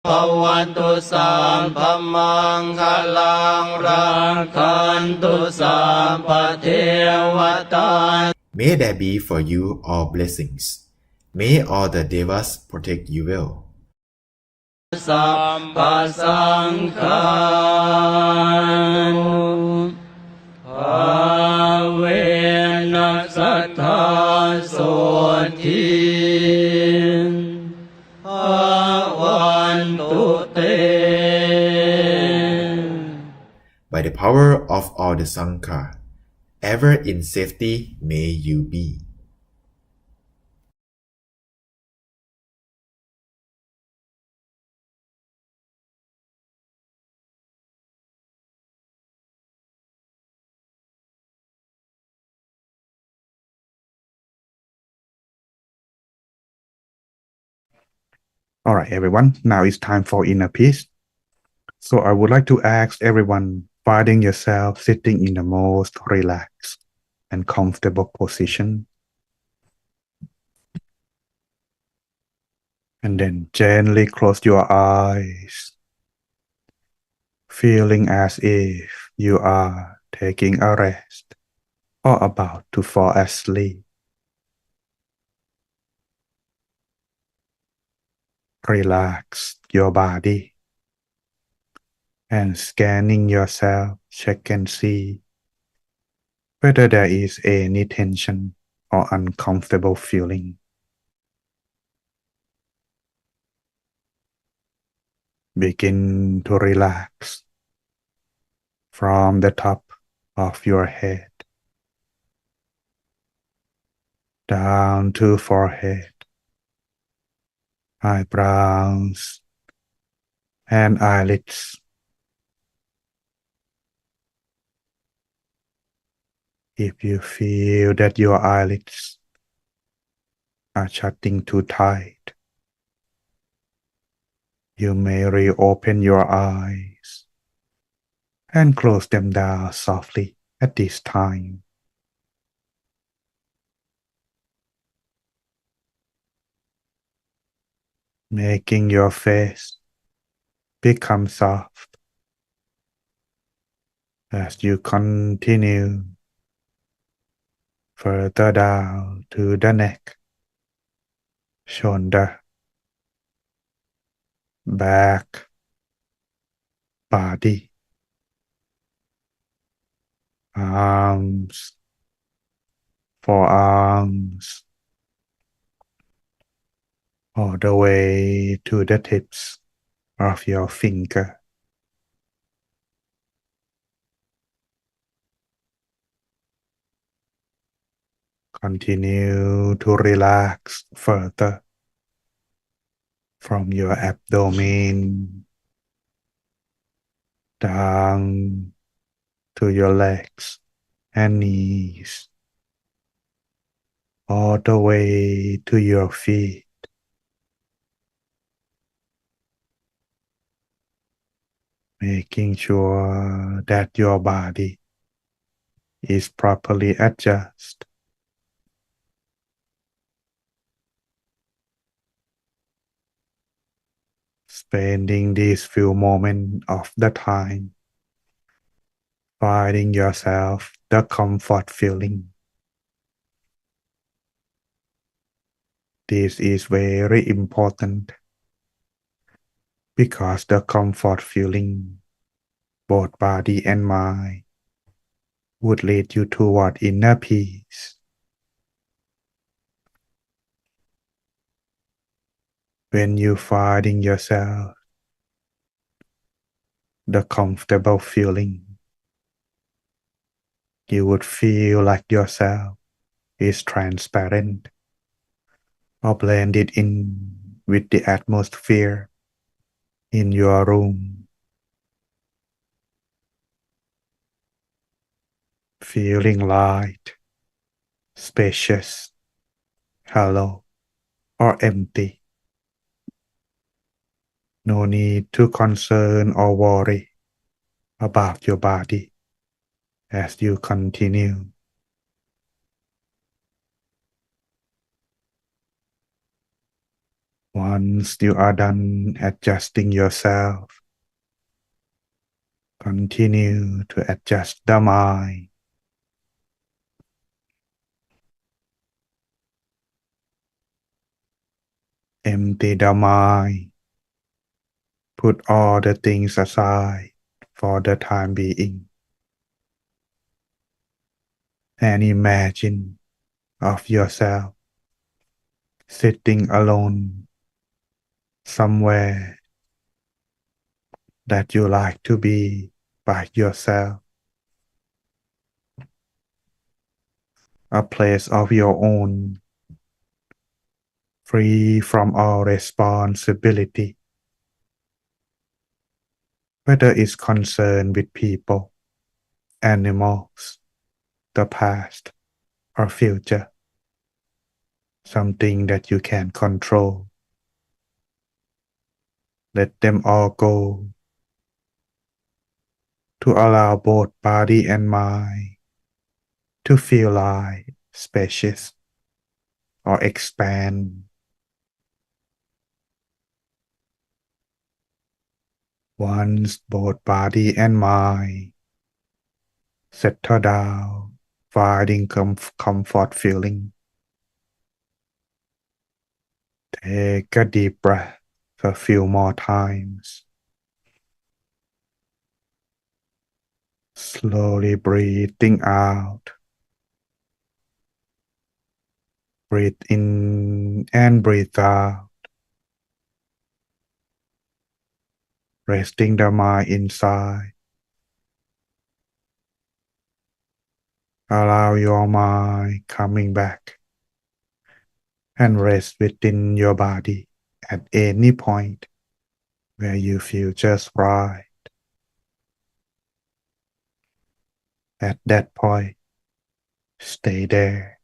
ภวันตุสัมภมังคลังราคันตุสัมปเทวตา May there be for you all blessings. May all the devas protect you well. สัมปสังฆานุภาเวนัสสทธาโสทิภวันตุเต By the power of all the Sangha, ever in safety may you be. All right, everyone. Now it's time for inner peace. So I would like to ask everyone, finding yourself sitting in the most relaxed and comfortable position. And then gently close your eyes, feeling as if you are taking a rest or about to fall asleep. Relax your body and scanning yourself, check and see whether there is any tension or uncomfortable feeling. Begin to relax from the top of your head down to forehead, eyebrows, and eyelids. If you feel that your eyelids are shutting too tight, You may reopen your eyes and close them down softly at this time. Making your face become soft as you continue further down to the neck, shoulder, back, body, arms, forearms, all the way to the tips of your finger. Continue to relax further from your abdomen down to your legs and knees, all the way to your feet. Making sure that your body is properly adjusted. Spending these few moments of the time finding yourself the comfort feeling. This is very important because the comfort feeling, both body and mind, would lead you toward inner peace. When you finding yourself the comfortable feeling, you would feel like yourself is transparent or blended in with the atmosphere in your room. Feeling light, spacious, hollow, or empty. No need to concern or worry about your body as you continue. Once you are done adjusting yourself, continue to adjust the mind. Empty the mind. Put all the things aside for the time being. And imagine of yourself sitting alone somewhere that you like to be by yourself. A place of your own, free from all responsibility, whether it's concerned with people, animals, the past, or future, something that you can control. Let them all go to allow both body and mind to feel like spacious or expand. Once both body and mind settle down, finding comfort feeling, take a deep breath a few more times. Slowly breathing out. Breathe in and breathe out. Resting the mind inside. Allow your mind coming back and rest within your body at any point where you feel just right. At that point, stay there.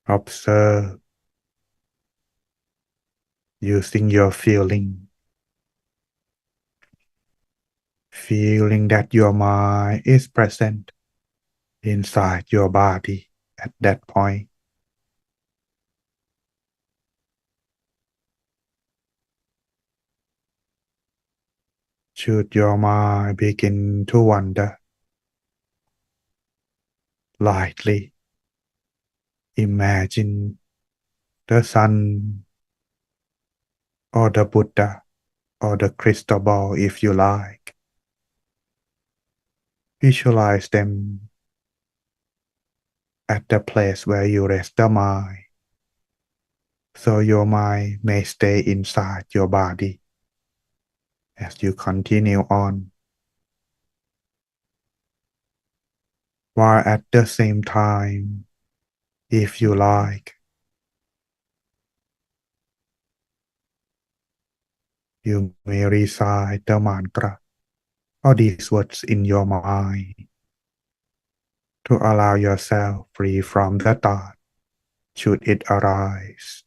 Observe using your feeling feeling that your mind is present inside your body at that point. Should your mind begin to wander, lightly imagine the sun or the Buddha or the crystal ball if you like. Visualize them at the place where you rest the mind, so your mind may stay inside your body as you continue on, while at the same time, if you like, you may recite the mantra or these words in your mind to allow yourself free from the thought should it arise.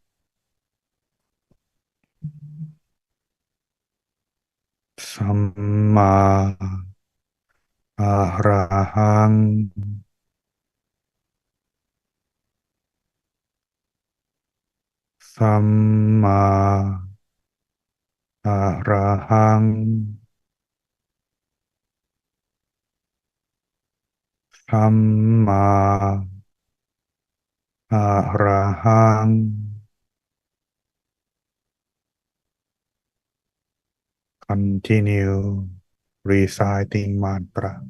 Samma Arahang Samma Arahang Samma Arahang. Continue reciting mantra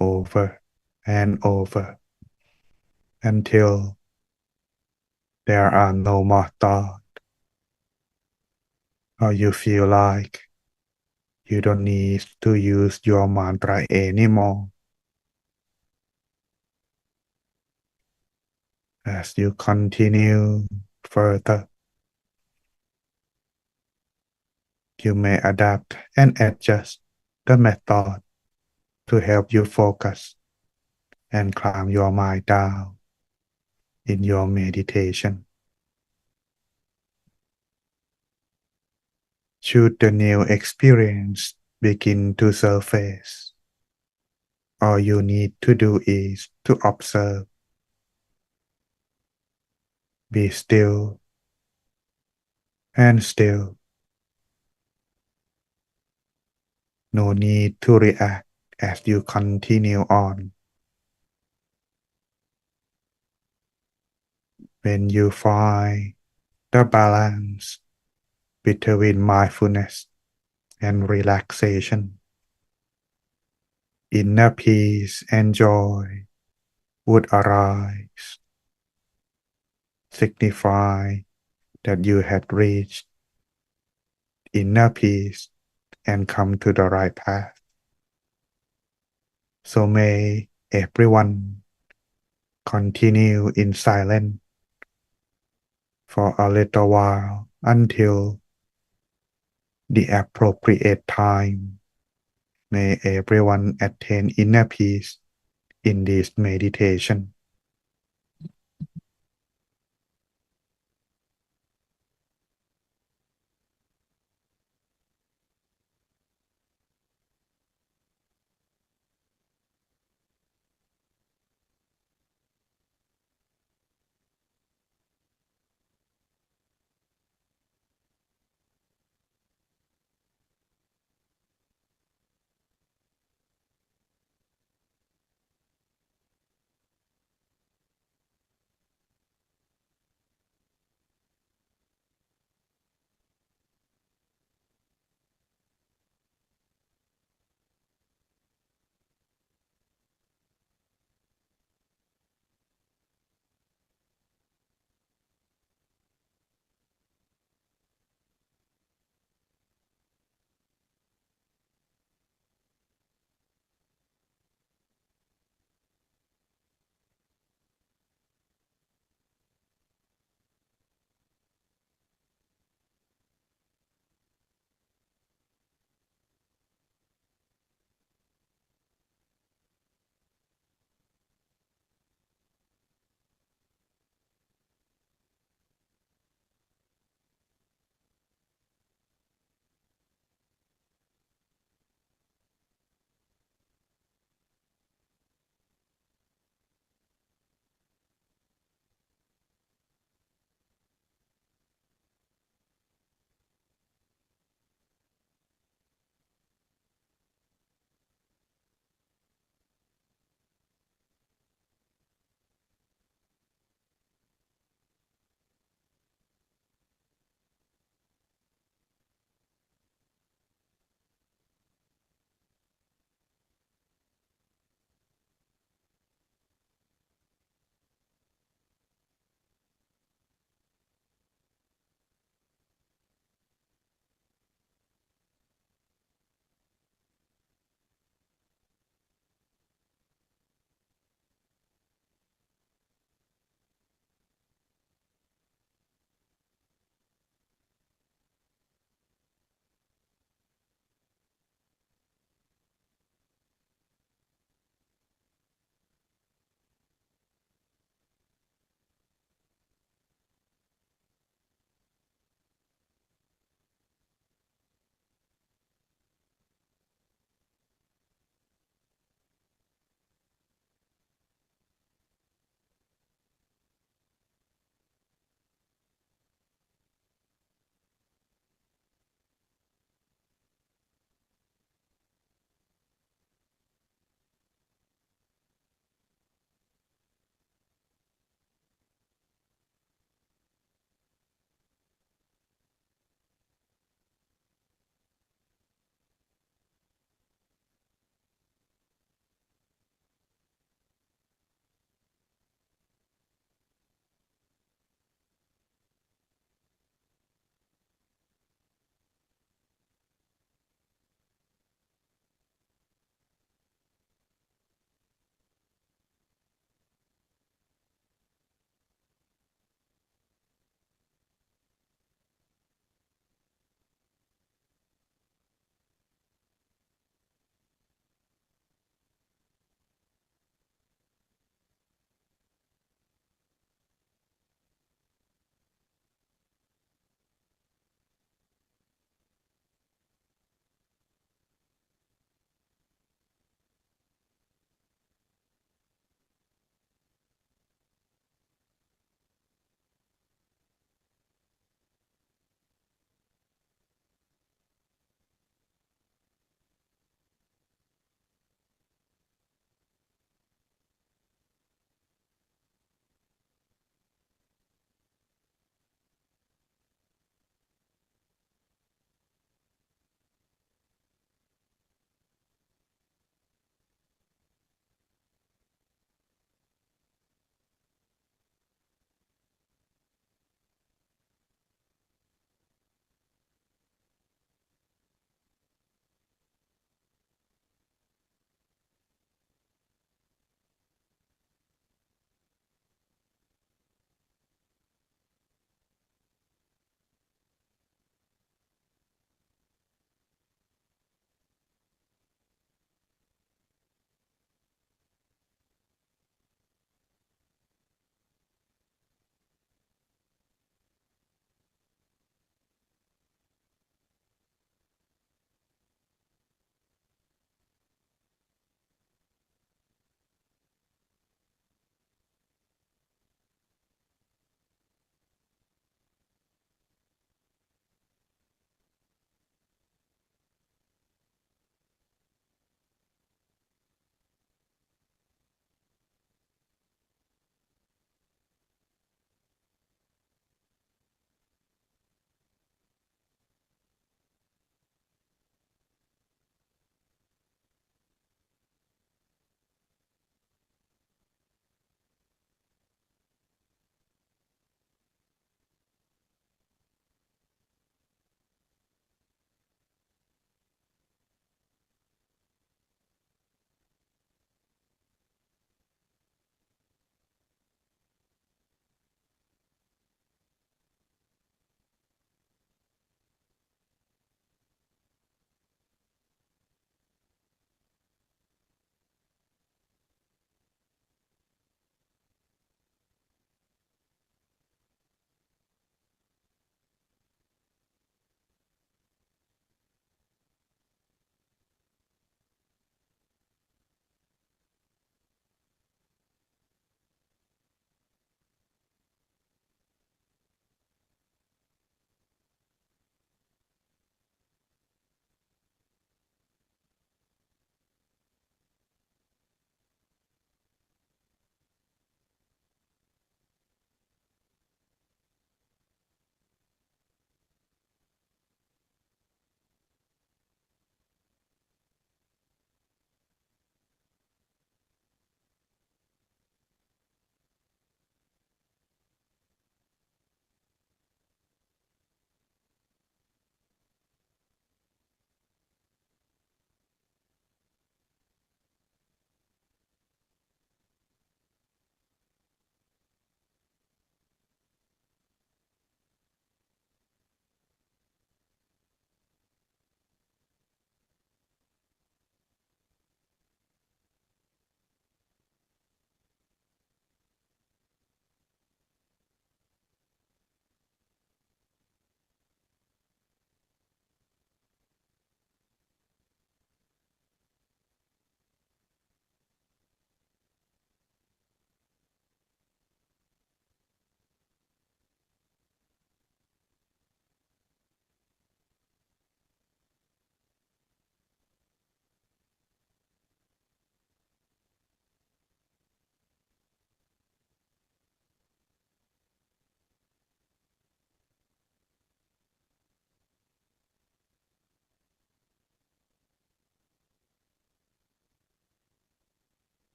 over and over until there are no more thoughts, or you feel like you don't need to use your mantra anymore. As you continue further, you may adapt and adjust the method to help you focus and calm your mind down in your meditation. Should the new experience begin to surface, all you need to do is to observe, be still and still. No need to react as you continue on. When you find the balance between mindfulness and relaxation, inner peace and joy would arise, signifying that you had reached inner peace and come to the right path. So may everyone continue in silence for a little while until the appropriate time. May everyone attain inner peace in this meditation.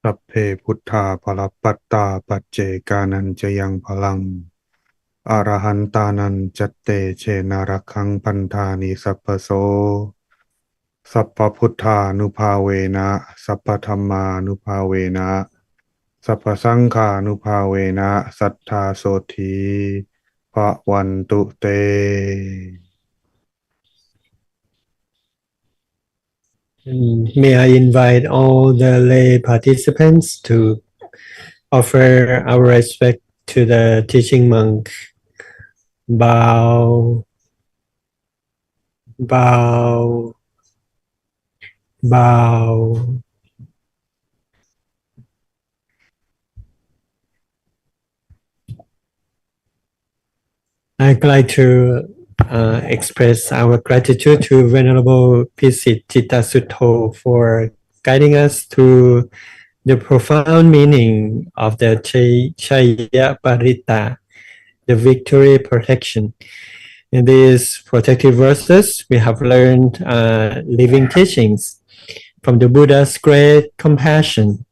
สัพเพพุทธาภลปัตตาปัจเจกานันจะยังพลังอรหันตานันจัตเตเชนารักขังพันธานิสัพพโสสัพพพุทธานุภาเวนะสัพพธัมมานุภาเวนะสัพพสังฆานุภาเวนะสัทธาโสธีภะวันตุเต May I invite all the lay participants to offer our respect to the teaching monk. Bow, bow, bow. I'd like to express our gratitude to Venerable Pisit Chittasutto for guiding us through the profound meaning of the Chaya Parita, the victory protection. In these protective verses, we have learned living teachings from the Buddha's great compassion.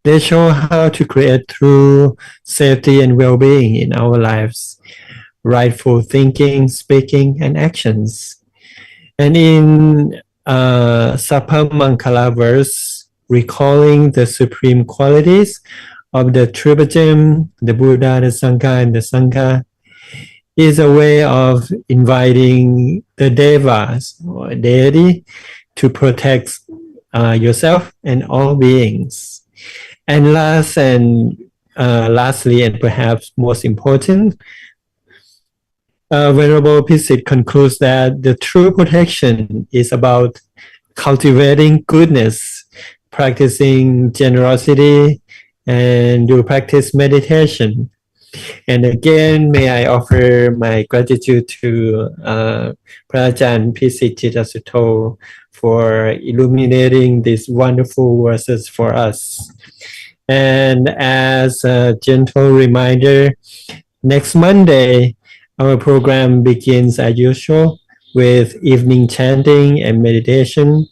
They show how to create true safety and well-being in our lives, rightful thinking, speaking, and actions. And in Sabbamangalam verse, recalling the supreme qualities of the Tribhutim, the Buddha, the Sangha, and the Sangha, is a way of inviting the devas or deity to protect yourself and all beings. And lastly, and perhaps most important, Venerable Pisit concludes that the true protection is about cultivating goodness, practicing generosity, and do practice meditation. And again, may I offer my gratitude to Prajan Pisit Chittasutto for illuminating these wonderful verses for us. And as a gentle reminder, next Monday, our program begins as usual with evening chanting and meditation.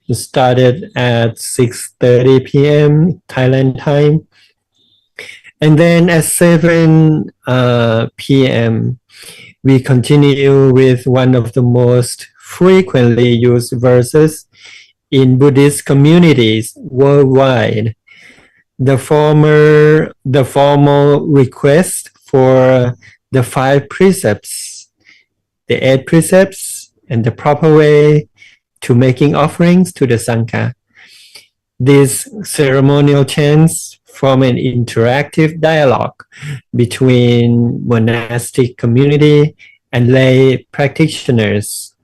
It started at 6:30 p.m. Thailand time. And then at 7 p.m., we continue with one of the most frequently used verses in Buddhist communities worldwide. The formal request for the 5 precepts, the 8 precepts, and the proper way to making offerings to the Sangha. These ceremonial chants form an interactive dialogue between monastic community and lay practitioners.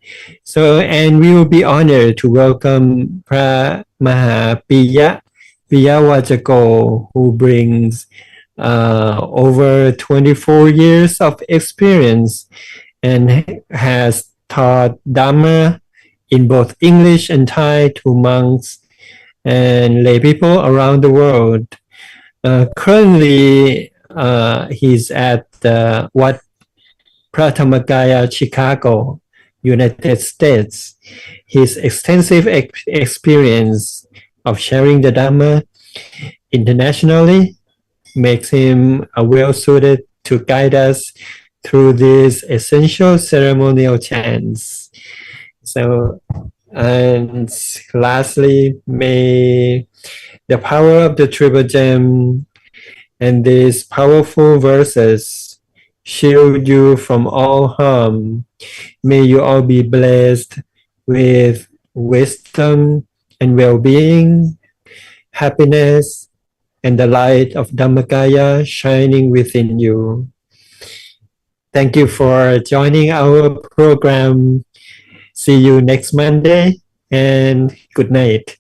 And we will be honored to welcome Pra Mahapiya Vijayawajako, who brings over 24 years of experience and has taught Dhamma in both English and Thai to monks and lay people around the world. Currently, he's at Wat Prathamagaya, Chicago, United States. His extensive experience of sharing the Dhamma internationally makes him well-suited to guide us through these essential ceremonial chants. And lastly, may the power of the Triple Gem and these powerful verses shield you from all harm. May you all be blessed with wisdom and well-being, happiness, and the light of Dhammakaya shining within you. Thank you for joining our program. See you next Monday, and good night.